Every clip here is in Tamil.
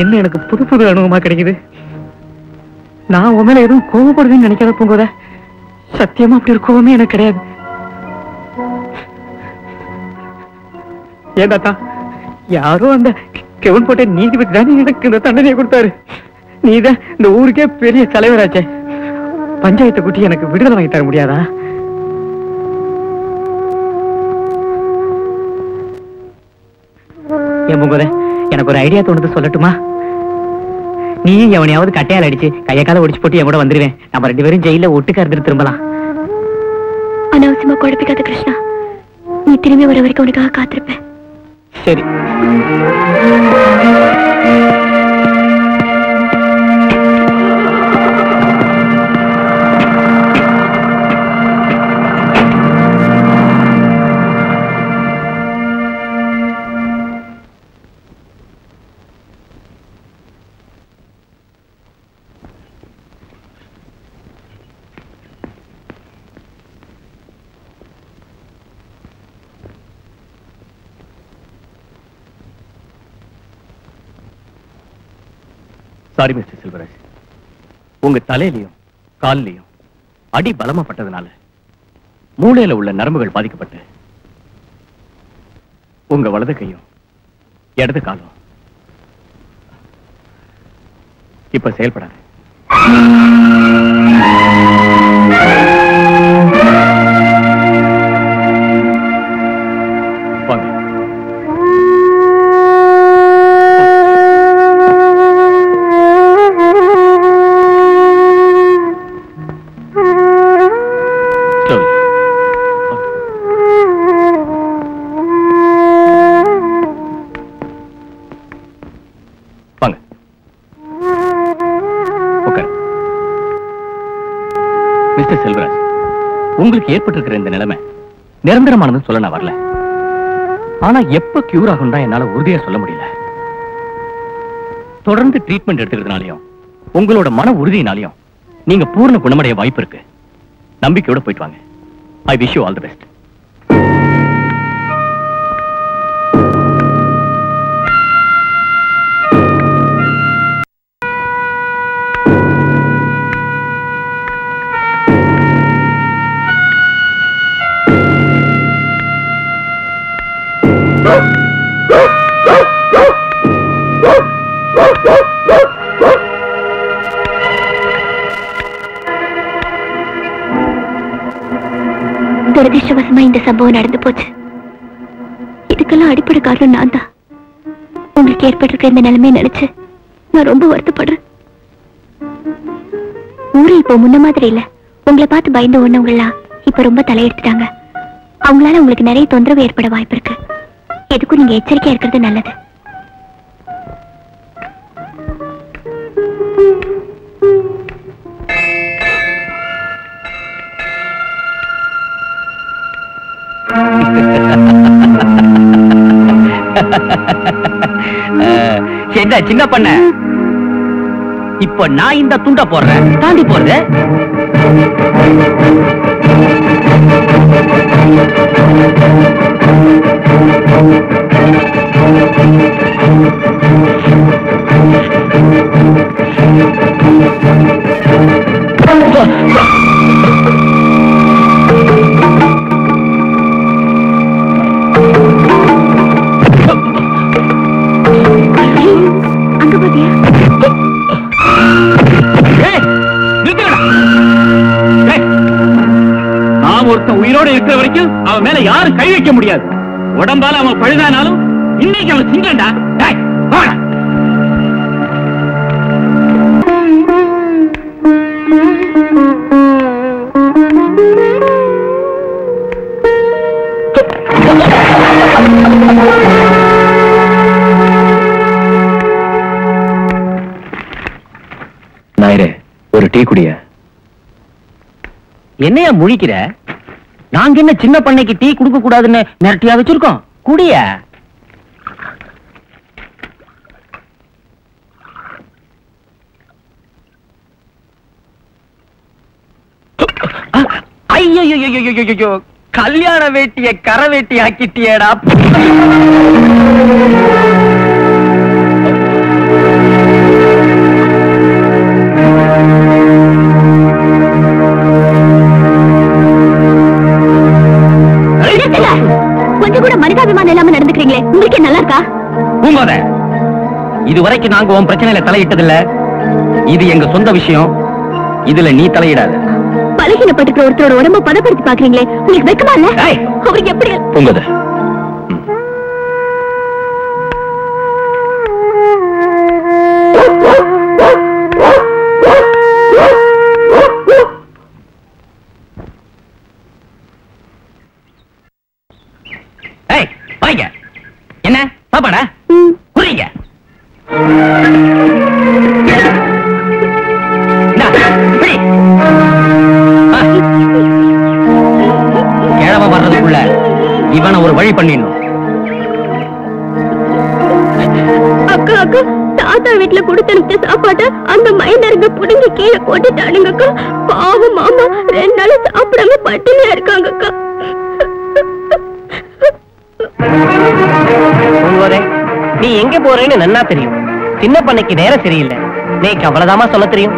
என்ன எனக்கு புது புது அனுபவமா கிடைக்குது. நான் உன் மேல எதுவும் கோவப்படுதுன்னு நினைக்காத பூங்கோத. சத்தியமா அப்படி ஒரு கோவமே எனக்கு கிடையாது. ஏதாத்தா யாரோ அந்த கெவன் போட்ட நீதிபதி தானே எனக்கு இந்த தண்டனையை கொடுத்தாரு. நீதான் இந்த ஊருக்கே பெரிய தலைவராச்சே. பஞ்சாயத்தை கூட்டி எனக்கு விடுதலை வாங்கி தர முடியாதா? என் பூங்கோத, எனக்கு ஒரு ஐடியா தோணுது, சொல்லட்டுமா? நீ எவனையாவது கட்டையால் அடிச்சு கைய கால ஒடிச்சு போட்டு என் கூட வந்துருவேன். நம்ம 2 பேரும் ஜெயில ஒட்டுக்க இருந்துட்டு திரும்பலாம். அனாவசியமா குழப்பிக்காத கிருஷ்ணா. நீ திரும்பி வர வரைக்கும் உனக்காக காத்திருப்பேன். சரி. சாரி மிஸ்டர் செல்வராஜ், உங்க தலையிலையும் காலிலையும் அடி பலமாப்பட்டதுனால மூளையில உள்ள நரம்புகள் பாதிக்கப்பட்டு உங்க வலது கையும் இடது காலும் இப்ப செயல்படாது. மிஸ்டர் செல்வராஜ், உங்களுக்கு ஏற்பட்டிருக்கிற இந்த நிலைமை நிரந்தரமானதுன்னு சொல்ல நான் வரல. ஆனா எப்ப கியூர் ஆகும் தான் என்னால உறுதியா சொல்ல முடியல. தொடர்ந்து ட்ரீட்மெண்ட் எடுத்துக்கிறதுனாலையும் உங்களோட மன உறுதியினாலையும் நீங்க பூர்ண குணமடைய வாய்ப்பு இருக்கு. நம்பிக்கையோட போயிட்டு வாங்க. I wish you all the best. துரதிர்ஷ்டவசமா இந்த சம்பவம் நடந்து போச்சு. இதுக்கெல்லாம் அடிப்படை காரணம் நான் தான். உங்களுக்கு ஏற்பட்டிருக்க இந்த நிலைமையை நினைச்சு நான் ரொம்ப வருத்தப்படுறேன். ஊரு இப்போ முன்ன மாதிரி இல்ல. உங்களை பார்த்து பயந்து ஒண்ணவங்கலாம் இப்ப ரொம்ப தலையெடுத்துட்டாங்க. அவங்களால உங்களுக்கு நிறைய தொந்தரவு ஏற்பட வாய்ப்பு இருக்கு. எதுக்கும் நீங்க எச்சரிக்கையா இருக்கிறது நல்லது. சின்ன பண்ண, இப்ப நான் இந்த துண்ட போடுறேன், தாண்டி போறது. உயிரோடு இருக்கிற வரைக்கும் அவன் மேல யாரும் கை வைக்க முடியாது. உடம்பால அவன் பழுதானாலும் இன்னைக்கு அவன் சிங்கண்டா. நாயரே, ஒரு டீ குடிய. என்னையா முழிக்கிற? நாங்க என்ன சின்ன பண்ணைக்கு டீ குடுக்க கூடாதுன்னு மிரட்டியா வச்சிருக்கோம்? குடிய. ஐயோ, கல்யாண வேட்டிய கரை வேட்டி ஆக்கிட்டியேடா. பூங்கோத, இதுவரைக்கும் நாங்க உன் பிரச்சனையில தலையிட்டதில்ல. இது எங்க சொந்த விஷயம். இதுல நீ தலையிடாத. பலகீனப்பட்டிருக்கிற ஒருத்தரோட உடம்ப பதப்படுத்தி பாக்குறீங்களே, உங்களுக்கு வெக்கமா இல்ல? அவருக்கு எப்படி? பூங்கோத, என்ன சாப்பாடா? புரியுங்க. கிழவ வர்றதுக்குள்ள இவனை ஒரு வழி பண்ணிடணும். அக்கா அக்கா, தாத்தா வீட்டுல கொடுத்து அனுப்பிச்ச சாப்பாட்ட அந்த மைனருங்க புடுங்கி கீழே போட்டுட்டானுங்க அக்கா. பாவம் மாமா 2 நாள் சாப்பிடாம பட்டினியா இருக்காங்க அக்கா. நீ எங்க போறேன்னு நன்னா தெரியும். சின்ன பண்ணைக்கு நேரம் சரியில்லை. நீக்கு அவ்வளவுதாமா சொல்ல தெரியும்.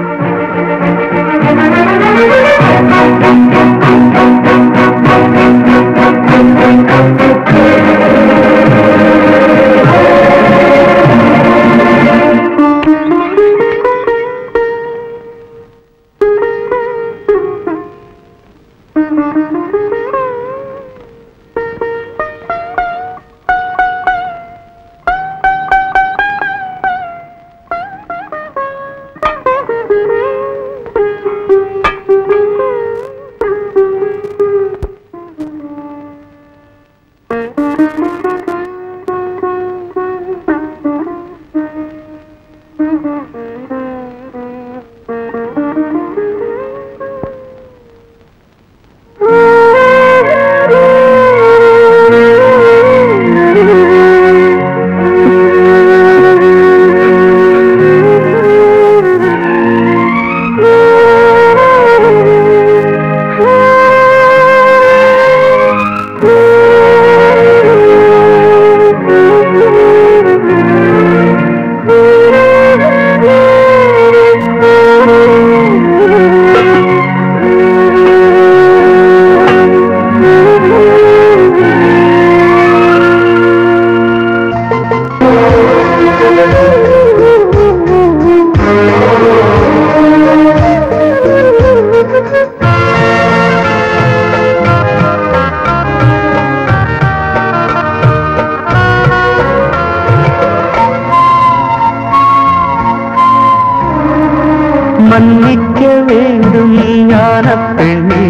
மன்னிக்க வேண்டும் ஞான பெண்ணே,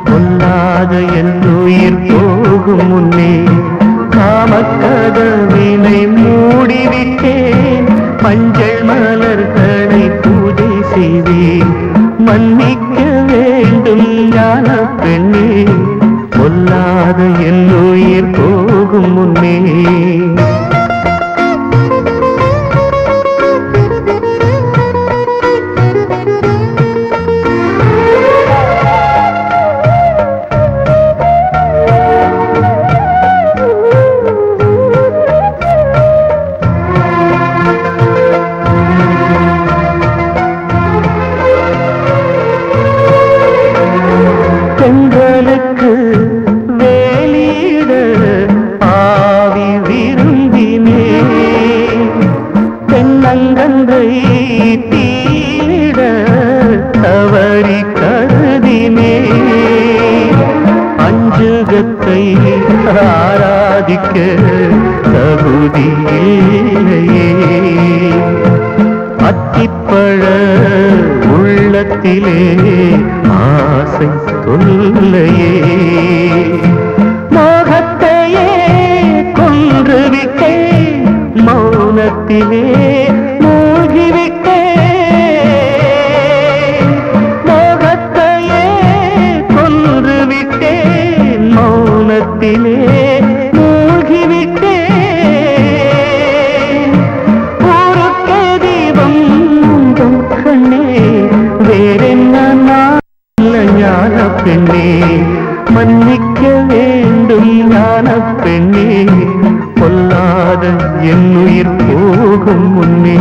பொல்லாத என் உயிர் போகும் முன்னே காமக்கதவினை மூடிவிட்டேன், மஞ்சள் மலர்களை பூஜை செய்தேன். மன்னிக்க வேண்டும் ஞான பெண்ணே, பொல்லாத என் உயிர் போகும் முன்னே. பெண்களுக்கு வேலியிட ஆவி விரும்பினே, தென்னங்கங்கை தீட தவறி கருதினே, அஞ்சுகத்தை ஆராதிக்க தகுதி இல்லையே, அத்திப்பழ உள்ளத்திலே ஆசை சொல்லையே, மோகத்தையே கொன்றுவிட்டேன், மௌனத்திலே மூழ்கிவிட்டேன், மோகத்தையே கொன்றுவிட்டேன், மௌனத்திலே மூழ்கிவிட்டேன். ஊருக்கே தீபம் கண்ணே, வேறென்ன ஞான பெண்ணே, மன்னிக்க வேண்டும் ஞான பெண்ணே, பொல்லாத என் உயிர் போகும் முன்னே.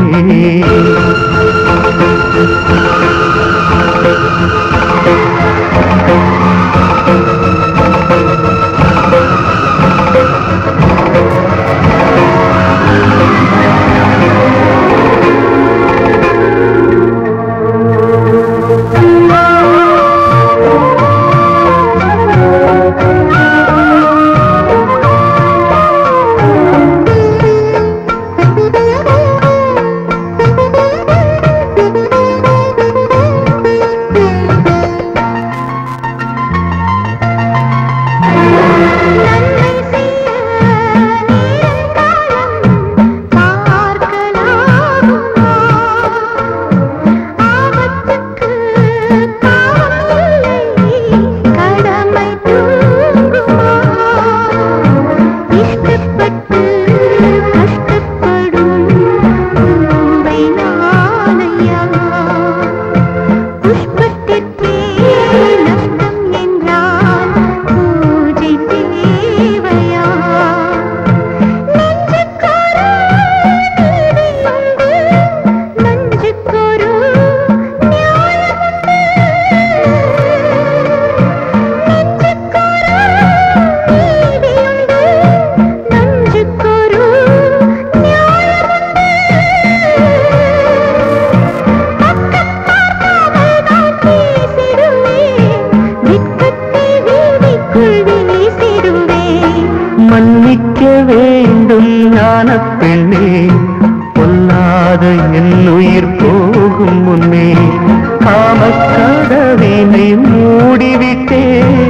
என் உயிர் போகும் முன்னே காமக்கதவினை மூடிவிட்டேன்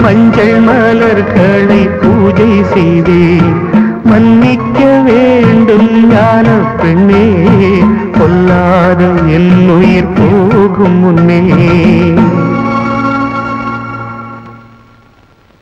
மஞ்சள் மலர்களை பூஜை செய்தேன் மன்னிக்க வேண்டும் ஞான பெண்ணே பொல்லாத என் உயிர் போகும் முன்னே